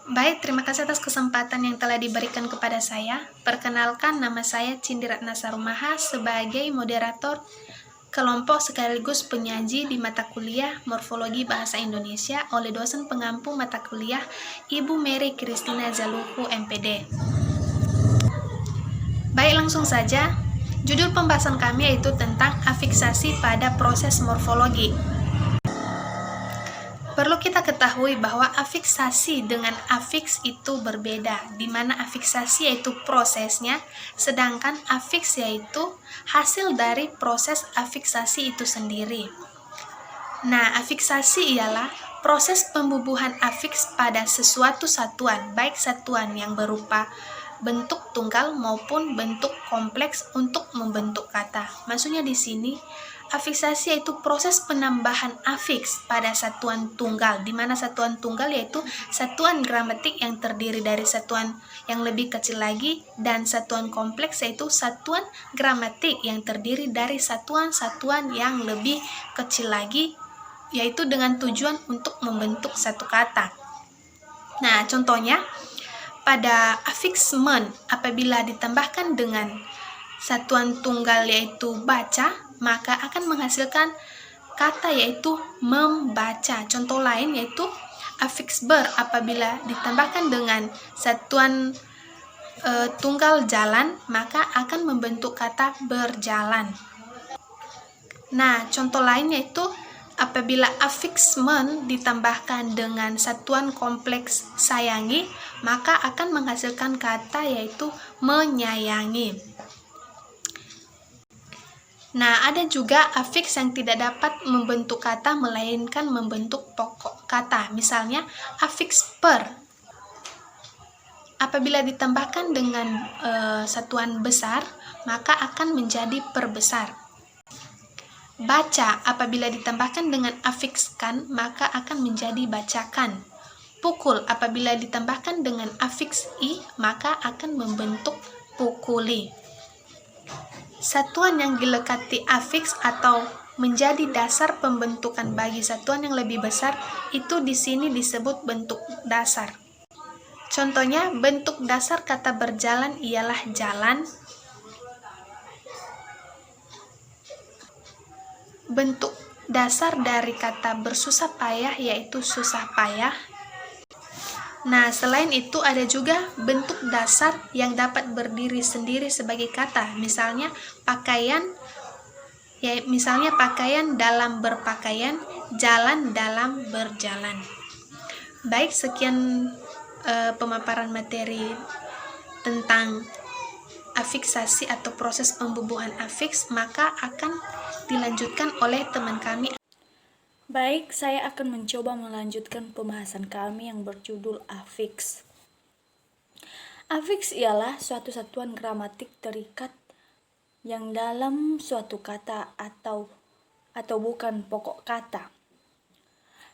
Baik, terima kasih atas kesempatan yang telah diberikan kepada saya. Perkenalkan, nama saya Cindy Ratna Sarumaha sebagai moderator kelompok sekaligus penyaji di mata kuliah Morfologi Bahasa Indonesia oleh dosen pengampu mata kuliah Ibu Mary Christina Zaluhu, MPD. Baik, langsung saja. Judul pembahasan kami yaitu tentang afiksasi pada proses morfologi. Perlu kita ketahui bahwa afiksasi dengan afiks itu berbeda, di mana afiksasi yaitu prosesnya, sedangkan afiks yaitu hasil dari proses afiksasi itu sendiri. Nah, afiksasi ialah proses pembubuhan afiks pada sesuatu satuan, baik satuan yang berupa bentuk tunggal maupun bentuk kompleks untuk membentuk kata. Maksudnya di sini afiksasi yaitu proses penambahan afiks pada satuan tunggal, di mana satuan tunggal yaitu satuan gramatik yang terdiri dari satuan yang lebih kecil lagi, dan satuan kompleks yaitu satuan gramatik yang terdiri dari satuan-satuan yang lebih kecil lagi, yaitu dengan tujuan untuk membentuk satu kata. Nah, contohnya pada afiks men, apabila ditambahkan dengan satuan tunggal yaitu baca, maka akan menghasilkan kata yaitu membaca. Contoh lain yaitu afiks ber, apabila ditambahkan dengan satuan tunggal jalan, maka akan membentuk kata berjalan. Nah, contoh lain yaitu apabila afiks men ditambahkan dengan satuan kompleks sayangi, maka akan menghasilkan kata yaitu menyayangi. Nah, ada juga afiks yang tidak dapat membentuk kata melainkan membentuk pokok kata. Misalnya afiks per, apabila ditambahkan dengan satuan besar, maka akan menjadi perbesar. Baca, apabila ditambahkan dengan afiks kan, maka akan menjadi bacakan. Pukul, apabila ditambahkan dengan afiks i, maka akan membentuk pukuli. Satuan yang dilekati afiks atau menjadi dasar pembentukan bagi satuan yang lebih besar itu di sini disebut bentuk dasar. Contohnya, bentuk dasar kata berjalan ialah jalan. Bentuk dasar dari kata bersusah payah yaitu susah payah. Nah, selain itu ada juga bentuk dasar yang dapat berdiri sendiri sebagai kata. Misalnya pakaian, ya misalnya pakaian dalam berpakaian, jalan dalam berjalan. Baik, sekian pemaparan materi tentang afiksasi atau proses pembubuhan afiks, maka akan dilanjutkan oleh teman kami. Baik, saya akan mencoba melanjutkan pembahasan kami yang berjudul afiks. Afiks ialah suatu satuan gramatik terikat yang dalam suatu kata atau bukan pokok kata,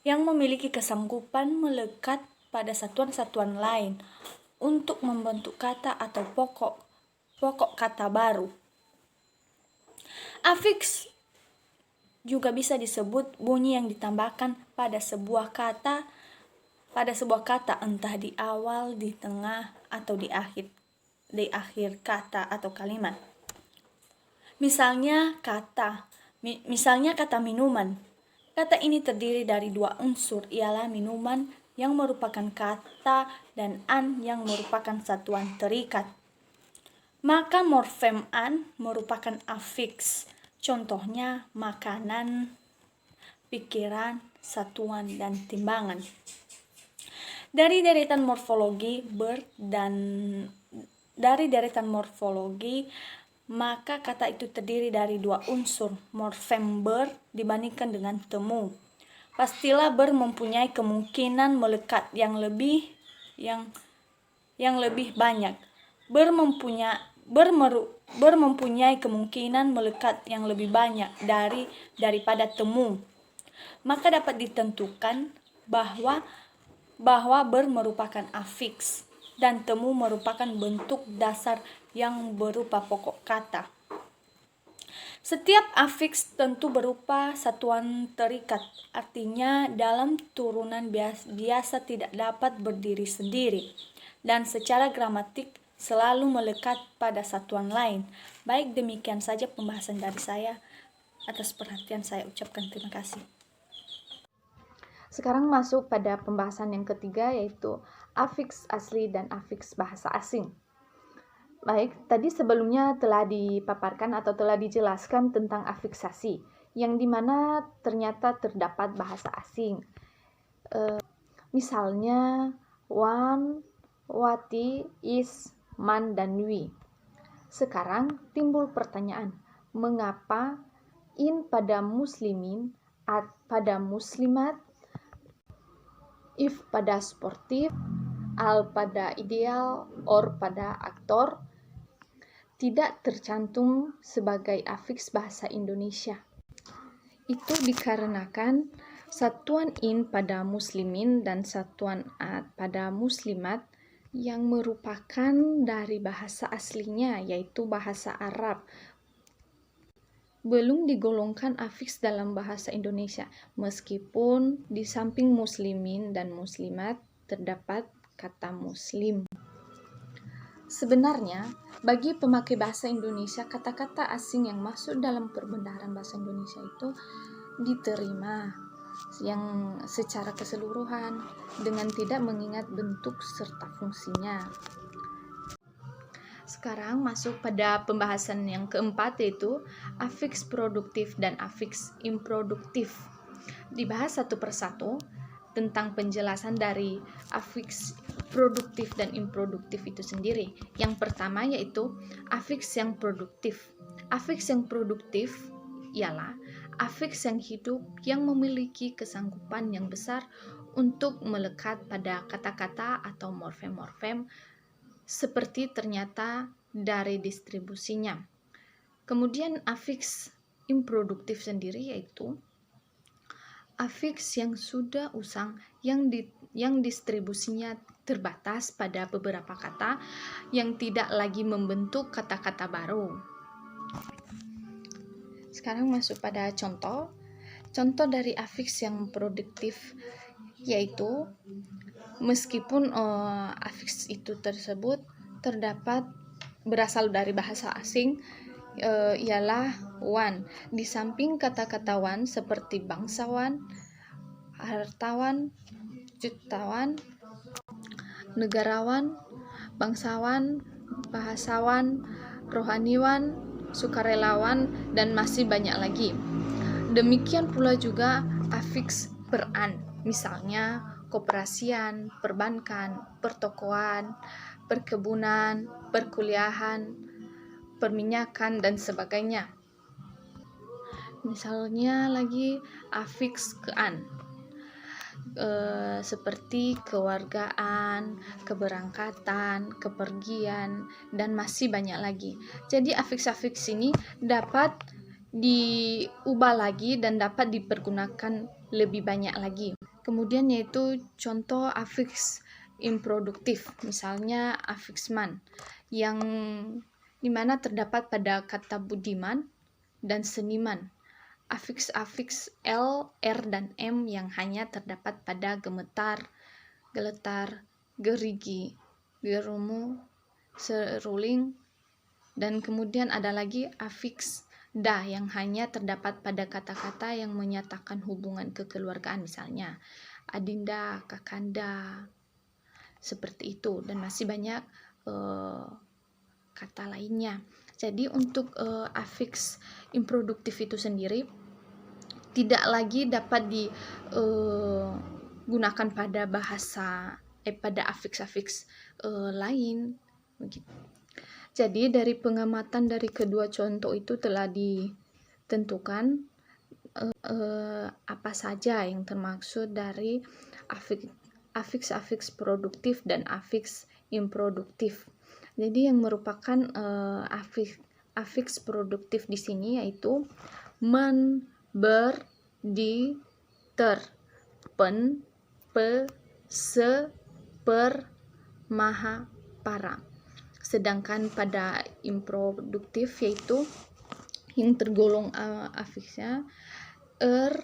yang memiliki kesanggupan melekat pada satuan-satuan lain untuk membentuk kata atau pokok kata baru. Afiks juga bisa disebut bunyi yang ditambahkan pada sebuah kata entah di awal, di tengah, atau di akhir kata atau kalimat. Misalnya kata minuman. Kata ini terdiri dari dua unsur, ialah minuman yang merupakan kata dan an yang merupakan satuan terikat. Maka morfem an merupakan afiks. Contohnya makanan, pikiran, satuan, dan timbangan. Dari deretan morfologi, maka kata itu terdiri dari dua unsur, morfem ber dibandingkan dengan temu. Pastilah ber mempunyai kemungkinan melekat yang lebih banyak. Ber mempunyai kemungkinan melekat yang lebih banyak daripada temu. Maka dapat ditentukan bahwa ber merupakan afiks dan temu merupakan bentuk dasar yang berupa pokok kata. Setiap afiks tentu berupa satuan terikat, artinya dalam turunan biasa tidak dapat berdiri sendiri, dan secara gramatik selalu melekat pada satuan lain. Baik, demikian saja pembahasan dari saya. Atas perhatian saya ucapkan terima kasih. Sekarang masuk pada pembahasan yang ketiga, yaitu afiks asli dan afiks bahasa asing. Baik, tadi sebelumnya telah dipaparkan atau telah dijelaskan tentang afiksasi, yang dimana ternyata terdapat bahasa asing. Misalnya, wan, wati, is, man, dan wi. Sekarang timbul pertanyaan, mengapa in pada muslimin, at pada muslimat, if pada sportif, al pada ideal, or pada aktor, tidak tercantum sebagai afiks bahasa Indonesia. Itu dikarenakan satuan in pada muslimin dan satuan at pada muslimat yang merupakan dari bahasa aslinya, yaitu bahasa Arab, belum digolongkan afiks dalam bahasa Indonesia, meskipun di samping muslimin dan muslimat terdapat kata muslim. Sebenarnya, bagi pemakai bahasa Indonesia, kata-kata asing yang masuk dalam perbendaharaan bahasa Indonesia itu diterima yang secara keseluruhan dengan tidak mengingat bentuk serta fungsinya. Sekarang masuk pada pembahasan yang keempat, yaitu afiks produktif dan afiks improduktif. Dibahas satu persatu tentang penjelasan dari afiks produktif dan improduktif itu sendiri. Yang pertama yaitu afiks yang produktif. Afiks yang produktif ialah afiks yang hidup yang memiliki kesanggupan yang besar untuk melekat pada kata-kata atau morfem-morfem seperti ternyata dari distribusinya. Kemudian afiks improduktif sendiri yaitu afiks yang sudah usang yang distribusinya terbatas pada beberapa kata yang tidak lagi membentuk kata-kata baru. Sekarang masuk pada contoh. Contoh dari afiks yang produktif yaitu meskipun afiks itu tersebut terdapat berasal dari bahasa asing, ialah wan. Di samping kata-kata wan seperti bangsawan, hartawan, jutawan, negarawan, bangsawan, bahasawan, rohaniwan, sukarelawan, dan masih banyak lagi. Demikian pula juga afiks peran, misalnya koperasian, perbankan, pertokoan, perkebunan, perkuliahan, perminyakan, dan sebagainya. Misalnya lagi afiks kean, seperti kewargaan, keberangkatan, kepergian, dan masih banyak lagi. Jadi afiks-afiks ini dapat diubah lagi dan dapat dipergunakan lebih banyak lagi. Kemudian yaitu contoh afiks improduktif, misalnya afiks man, yang dimana terdapat pada kata budiman dan seniman. Afiks-afiks L, R, dan M yang hanya terdapat pada gemetar, geletar, gerigi, gerumu, seruling, dan kemudian ada lagi afiks da yang hanya terdapat pada kata-kata yang menyatakan hubungan kekeluargaan, misalnya adinda, kakanda, seperti itu, dan masih banyak kata lainnya. Jadi untuk afiks improduktif itu sendiri tidak lagi dapat digunakan pada pada afiks-afiks lain begitu. Jadi dari pengamatan dari kedua contoh itu telah ditentukan apa saja yang termaksud dari afiks-afiks produktif dan afiks improduktif. Jadi yang merupakan afiks produktif di sini yaitu men, ber, di, ter, pen, pe, se, per, maha, para. Sedangkan pada improduktif yaitu yang tergolong afiksnya l,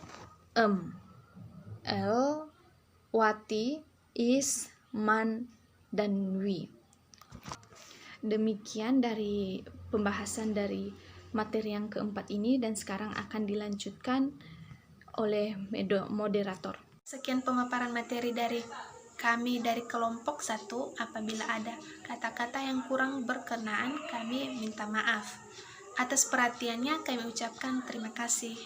wati, is, man, dan wi. Demikian dari pembahasan dari materi yang keempat ini, dan sekarang akan dilanjutkan oleh moderator. Sekian pemaparan materi dari kami dari kelompok 1. Apabila ada kata-kata yang kurang berkenaan, kami minta maaf. Atas perhatiannya kami ucapkan terima kasih.